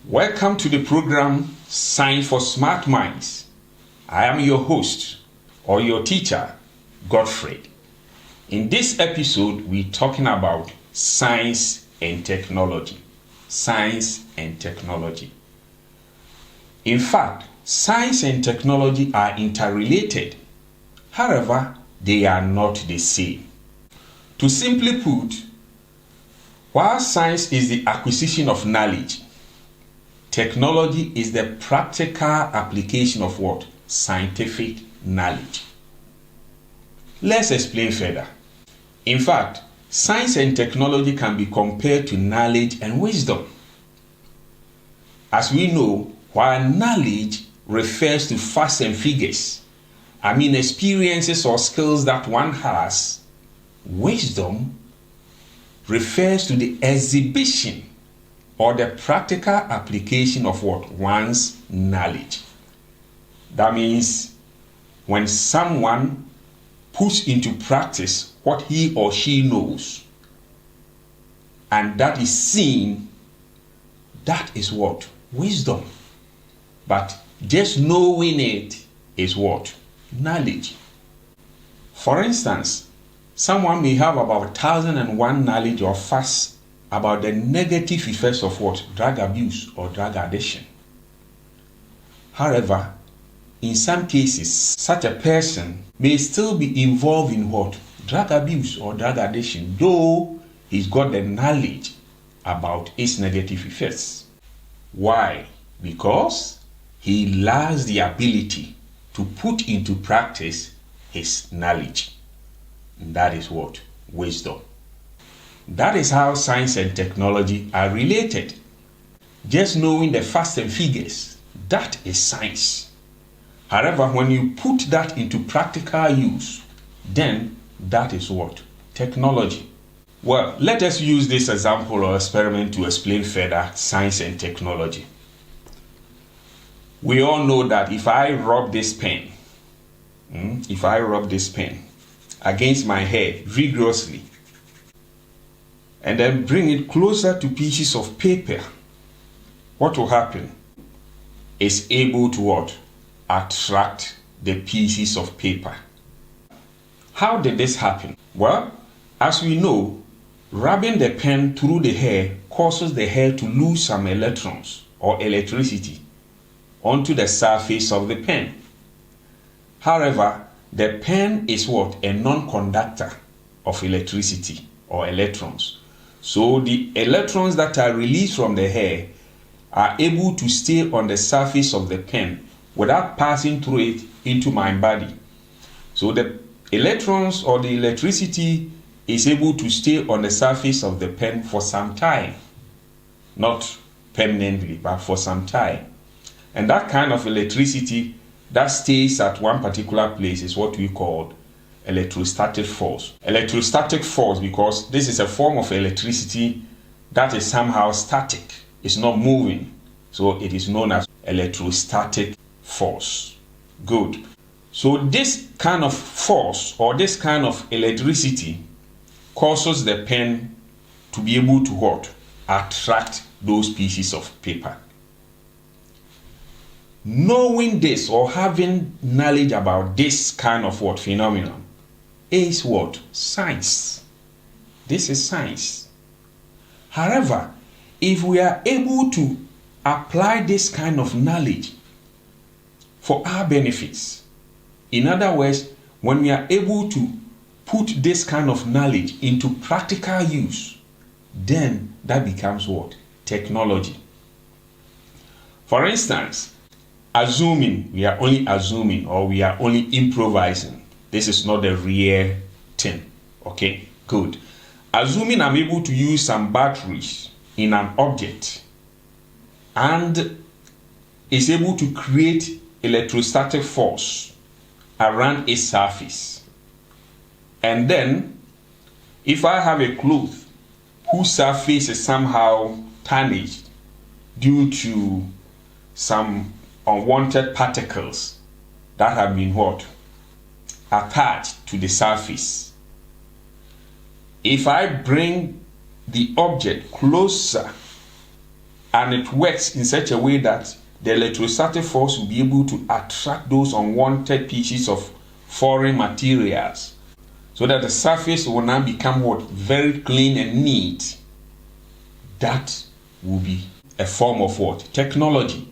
Welcome to the program Science for Smart Minds. I am your host or your teacher, Godfred. In this episode, we're talking about science and technology. Science and technology. In fact, science and technology are interrelated. However, they are not the same. To simply put, while science is the acquisition of knowledge, technology is the practical application of what? Scientific knowledge. Let's explain further. In fact, science and technology can be compared to knowledge and wisdom. As we know, while knowledge refers to facts and figures, experiences or skills that one has, wisdom refers to the exhibition or the practical application of what? One's knowledge. That means when someone puts into practice what he or she knows, and that is seen, that is what? Wisdom. But just knowing it is what? Knowledge. For instance, someone may have about 1,001 knowledge or facts about the negative effects of what? Drug abuse or drug addiction. However, in some cases, such a person may still be involved in what? Drug abuse or drug addiction, though he's got the knowledge about its negative effects. Why? Because he lacks the ability to put into practice his knowledge. And that is what? Wisdom. That is how science and technology are related. Just knowing the facts and figures, that is science. However, when you put that into practical use, then that is what? Technology. Well, let us use this example or experiment to explain further science and technology. We all know that if I rub this pen against my hair vigorously and then bring it closer to pieces of paper, what will happen? It's able to what? Attract the pieces of paper. How did this happen? Well, as we know, rubbing the pen through the hair causes the hair to lose some electrons or electricity onto the surface of the pen. However, the pen is what? A non-conductor of electricity or electrons. So the electrons that are released from the hair are able to stay on the surface of the pen without passing through it into my body. So the electrons or the electricity is able to stay on the surface of the pen for some time. Not permanently, but for some time. And that kind of electricity that stays at one particular place is what we call electrostatic force. Electrostatic force, because this is a form of electricity that is somehow static. It's not moving. So it is known as electrostatic force. Good. So this kind of force or this kind of electricity causes the pen to be able to what? Attract those pieces of paper. Knowing this or having knowledge about this kind of what? Phenomenon is what? Science. This is science. However, if we are able to apply this kind of knowledge for our benefits, in other words, when we are able to put this kind of knowledge into practical use, then that becomes what? Technology. For instance, we are only assuming or we are only improvising. This is not the real thing. Okay, good. Assuming I'm able to use some batteries in an object and is able to create electrostatic force around its surface. And then, if I have a cloth whose surface is somehow tarnished due to some unwanted particles that have been what? Attached to the surface. If I bring the object closer and it works in such a way that the electrostatic force will be able to attract those unwanted pieces of foreign materials, so that the surface will now become what? Very clean and neat. That will be a form of what? Technology.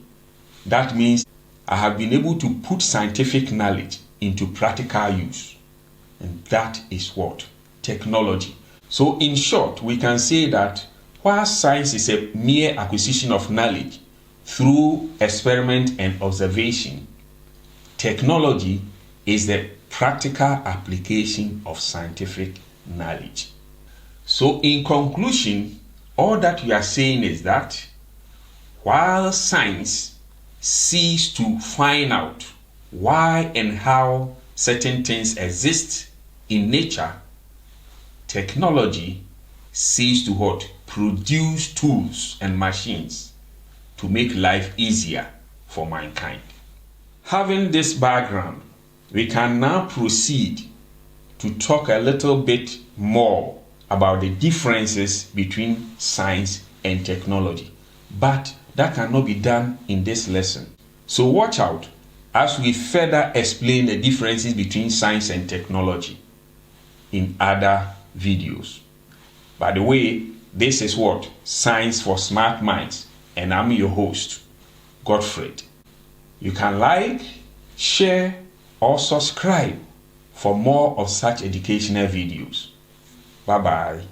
That means I have been able to put scientific knowledge into practical use. And that is what? Technology. So in short, we can say that while science is a mere acquisition of knowledge through experiment and observation, technology is the practical application of scientific knowledge. So in conclusion, all that we are saying is that while science seeks to find out why and how certain things exist in nature, technology seeks to what? Produce tools and machines to make life easier for mankind. Having this background, we can now proceed to talk a little bit more about the differences between science and technology. But that cannot be done in this lesson. So watch out as we further explain the differences between science and technology in other videos. By the way, this is what? Science for Smart Minds, and I'm your host, Godfred. You can like, share, or subscribe for more of such educational videos. Bye-bye.